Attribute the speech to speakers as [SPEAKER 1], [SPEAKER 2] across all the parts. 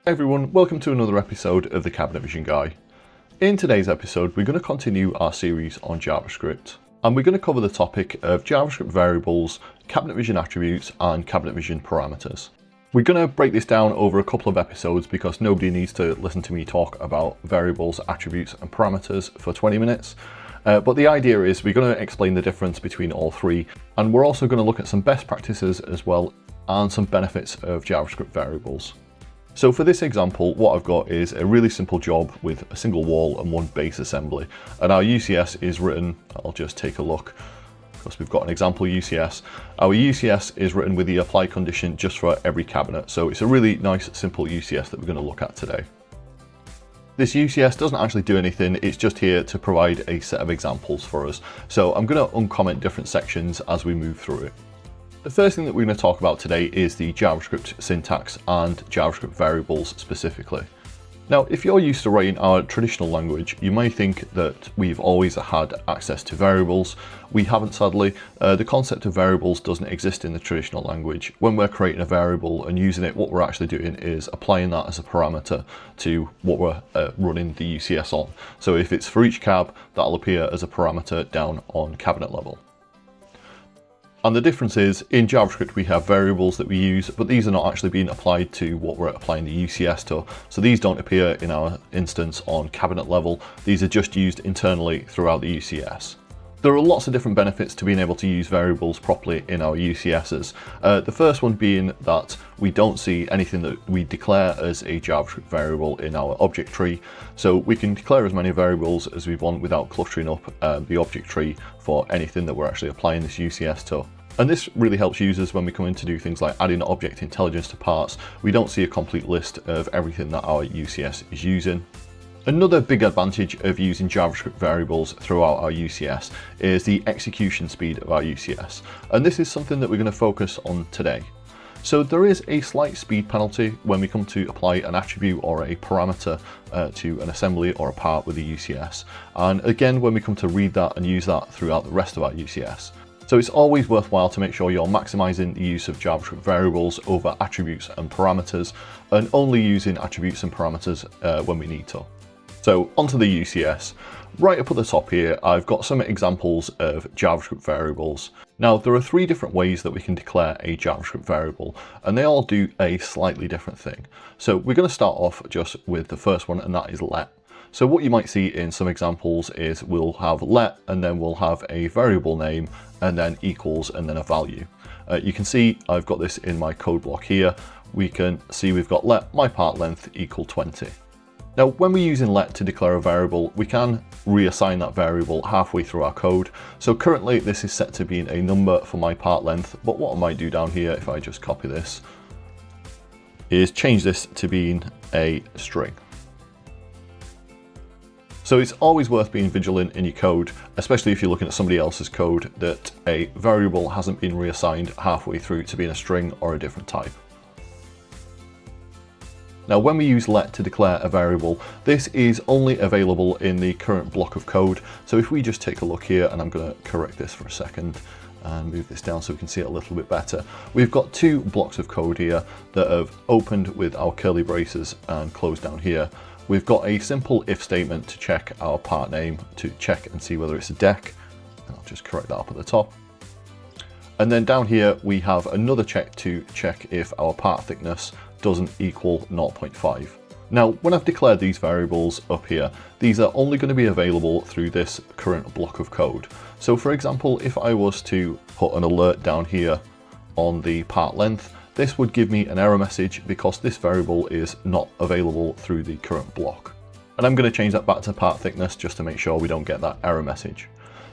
[SPEAKER 1] Hey everyone, welcome to another episode of the Cabinet Vision Guy. In today's episode, we're going to continue our series on JavaScript, and we're going to cover the topic of JavaScript variables, Cabinet Vision attributes, and Cabinet Vision parameters. We're going to break this down over a couple of episodes because nobody needs to listen to me talk about variables, attributes, and parameters for 20 minutes. But the idea is we're going to explain the difference between all three, and we're also going to look at some best practices as well, and some benefits of JavaScript variables. So for this example, what I've got is a really simple job with a single wall and one base assembly. And our UCS is written, I'll just take a look, because we've got an example UCS. Our UCS is written with the apply condition just for every cabinet. So it's a really nice, simple UCS that we're going to look at today. This UCS doesn't actually do anything, it's just here to provide a set of examples for us. So I'm going to uncomment different sections as we move through it. The first thing that we're going to talk about today is the JavaScript syntax and JavaScript variables specifically. Now, if you're used to writing our traditional language, you may think that we've always had access to variables. We haven't, sadly. The concept of variables doesn't exist in the traditional language. When we're creating a variable and using it, what we're actually doing is applying that as a parameter to what we're running the UCS on. So if it's for each cab, that'll appear as a parameter down on cabinet level. And the difference is, in JavaScript we have variables that we use, but these are not actually being applied to what we're applying the UCS to. So these don't appear in our instance on cabinet level. These are just used internally throughout the UCS. There are lots of different benefits to being able to use variables properly in our UCSs. The first one being that we don't see anything that we declare as a JavaScript variable in our object tree. So we can declare as many variables as we want without cluttering up the object tree for anything that we're actually applying this UCS to. And this really helps users when we come in to do things like adding object intelligence to parts. We don't see a complete list of everything that our UCS is using. Another big advantage of using JavaScript variables throughout our UCS is the execution speed of our UCS. And this is something that we're going to focus on today. So there is a slight speed penalty when we come to apply an attribute or a parameter to an assembly or a part with the UCS. And again, when we come to read that and use that throughout the rest of our UCS. So it's always worthwhile to make sure you're maximizing the use of JavaScript variables over attributes and parameters, and only using attributes and parameters when we need to. So onto the UCS. Right up at the top here, I've got some examples of JavaScript variables. Now, there are three different ways that we can declare a JavaScript variable, and they all do a slightly different thing. So we're going to start off just with the first one, and that is let. So what you might see in some examples is we'll have let, and then we'll have a variable name, and then equals, and then a value. You can see I've got this in my code block here. We can see we've got let my part length equal 20. Now, when we're using let to declare a variable, we can reassign that variable halfway through our code. So currently this is set to being a number for my part length, but what I might do down here, if I just copy this, is change this to being a string. So it's always worth being vigilant in your code, especially if you're looking at somebody else's code, that a variable hasn't been reassigned halfway through to being a string or a different type. Now, when we use let to declare a variable, this is only available in the current block of code. So if we just take a look here, and I'm going to correct this for a second and move this down so we can see it a little bit better. We've got two blocks of code here that have opened with our curly braces and closed down here. We've got a simple if statement to check our part name, to check and see whether it's a deck. I'll just correct that up at the top. And then down here, we have another check to check if our part thickness doesn't equal 0.5. Now, when I've declared these variables up here, these are only going to be available through this current block of code. So for example, if I was to put an alert down here on the part length, this would give me an error message because this variable is not available through the current block. And I'm going to change that back to part thickness just to make sure we don't get that error message.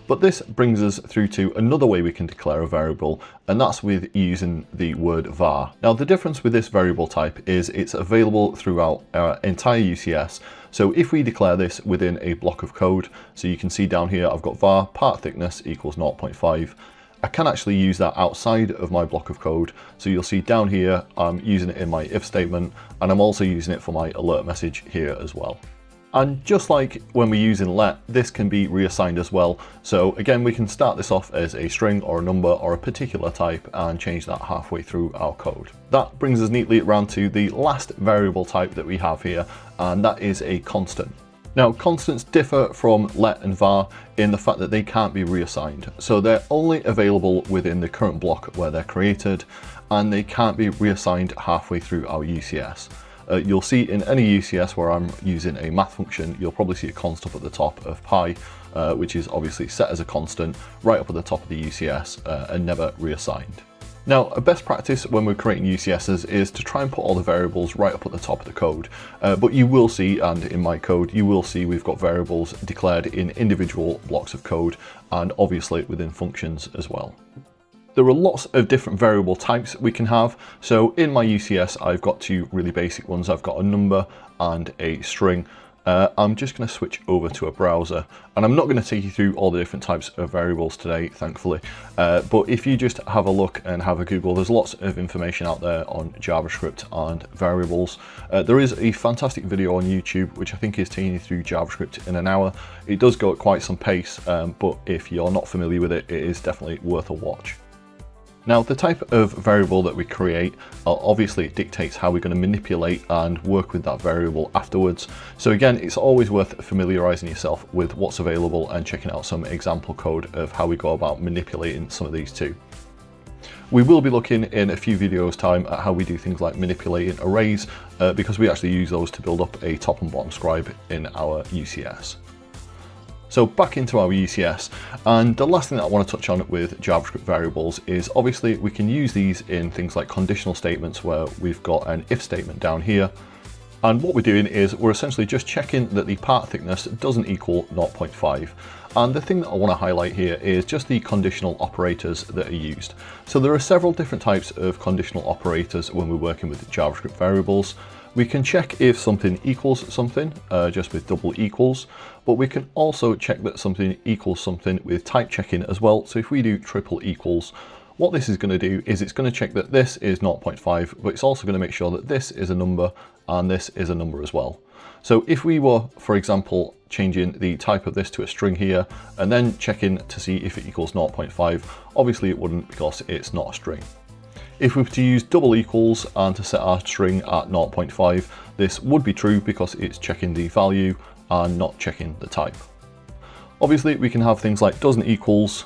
[SPEAKER 1] But this brings us through to another way we can declare a variable, and that's with using the word var. Now, the difference with this variable type is it's available throughout our entire UCS. So if we declare this within a block of code, so you can see down here, I've got var part thickness equals 0.5. I can actually use that outside of my block of code. So you'll see down here, I'm using it in my if statement, and I'm also using it for my alert message here as well. And just like when we're using let, this can be reassigned as well. So again, we can start this off as a string or a number or a particular type and change that halfway through our code. That brings us neatly around to the last variable type that we have here, and that is a constant. Now, constants differ from let and var in the fact that they can't be reassigned. So they're only available within the current block where they're created, and they can't be reassigned halfway through our UCS. You'll see in any UCS where I'm using a math function, you'll probably see a const up at the top of pi, which is obviously set as a constant right up at the top of the UCS and never reassigned. Now, a best practice when we're creating UCSs is to try and put all the variables right up at the top of the code. But you will see, and in my code, you will see we've got variables declared in individual blocks of code and obviously within functions as well. There are lots of different variable types we can have. So in my UCS, I've got two really basic ones. I've got a number and a string. I'm just going to switch over to a browser, and I'm not going to take you through all the different types of variables today, thankfully. But if you just have a look and have a Google, there's lots of information out there on JavaScript and variables. There is a fantastic video on YouTube, which I think is taking you through JavaScript in an hour. It does go at quite some pace, but if you're not familiar with it, it is definitely worth a watch. Now, the type of variable that we create obviously dictates how we're going to manipulate and work with that variable afterwards. So again, it's always worth familiarizing yourself with what's available and checking out some example code of how we go about manipulating some of these too. We will be looking in a few videos time at how we do things like manipulating arrays because we actually use those to build up a top and bottom scribe in our UCS. So back into our UCS, and the last thing that I want to touch on with JavaScript variables is obviously we can use these in things like conditional statements where we've got an if statement down here. And what we're doing is we're essentially just checking that the part thickness doesn't equal 0.5. And the thing that I want to highlight here is just the conditional operators that are used. So there are several different types of conditional operators when we're working with JavaScript variables. We can check if something equals something, just with double equals, but we can also check that something equals something with type checking as well. So if we do triple equals, what this is going to do is it's going to check that this is 0.5, but it's also going to make sure that this is a number and this is a number as well. So if we were, for example, changing the type of this to a string here and then checking to see if it equals 0.5, obviously it wouldn't because it's not a string. If we were to use double equals and to set our string at 0.5, this would be true because it's checking the value and not checking the type. Obviously, we can have things like doesn't equals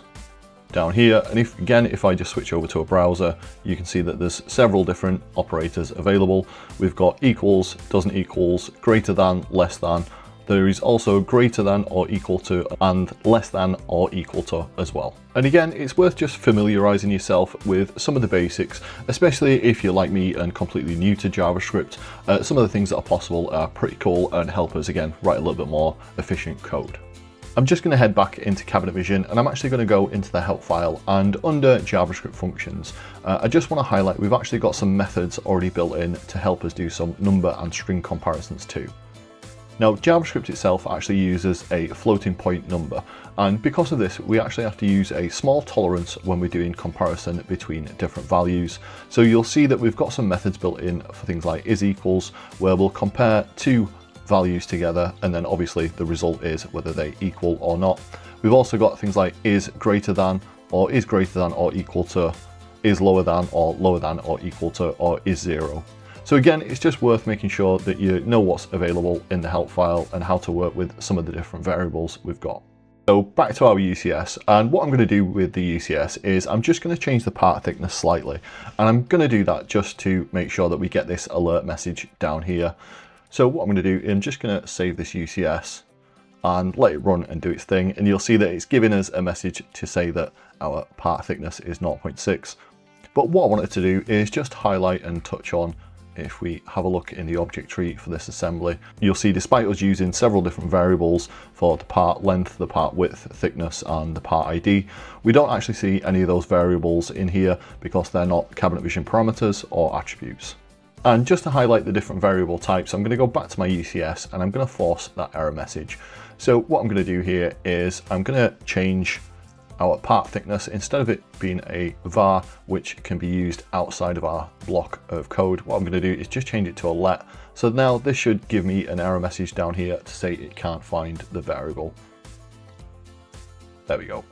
[SPEAKER 1] down here, and if I just switch over to a browser, you can see that there's several different operators available. We've got equals, doesn't equals, greater than, less than. There is also greater than or equal to and less than or equal to as well. And again, it's worth just familiarizing yourself with some of the basics, especially if you're like me and completely new to JavaScript. Some of the things that are possible are pretty cool and help us, again, write a little bit more efficient code. I'm just going to head back into Cabinet Vision, and I'm actually going to go into the help file, and under JavaScript functions, I just want to highlight we've actually got some methods already built in to help us do some number and string comparisons too. Now, JavaScript itself actually uses a floating point number, and because of this, we actually have to use a small tolerance when we're doing comparison between different values. So you'll see that we've got some methods built in for things like is equals, where we'll compare two values together, and then obviously the result is whether they equal or not. We've also got things like is greater than or equal to, is lower than or equal to, or is zero. So again, it's just worth making sure that you know what's available in the help file and how to work with some of the different variables we've got. So back to our UCS, and what I'm going to do with the UCS is I'm just going to change the part thickness slightly, and I'm going to do that just to make sure that we get this alert message down here. So what I'm going to do, I'm just going to save this UCS and let it run and do its thing, and you'll see that it's giving us a message to say that our part thickness is 0.6. But what I wanted to do is just highlight and touch on, if we have a look in the object tree for this assembly, you'll see despite us using several different variables for the part length, the part width, thickness, and the part ID, we don't actually see any of those variables in here because they're not Cabinet Vision parameters or attributes. And just to highlight the different variable types, I'm going to go back to my UCS and I'm going to force that error message. So what I'm going to do here is I'm going to change our part thickness, instead of it being a var, which can be used outside of our block of code, what I'm going to do is just change it to a let. So now this should give me an error message down here to say it can't find the variable. There we go.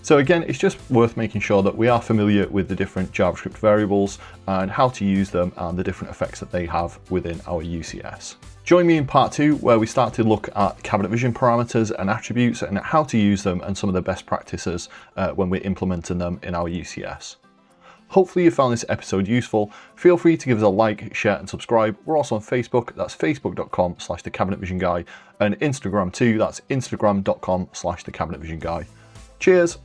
[SPEAKER 1] So again, it's just worth making sure that we are familiar with the different JavaScript variables and how to use them and the different effects that they have within our UCS. Join me in part 2, where we start to look at cabinet vision parameters and attributes and how to use them and some of the best practices when we're implementing them in our UCS. Hopefully you found this episode useful. Feel free to give us a like, share and subscribe. We're also on Facebook, that's facebook.com/thecabinetvisionguy, and Instagram too, that's instagram.com/thecabinetvisionguy. Cheers!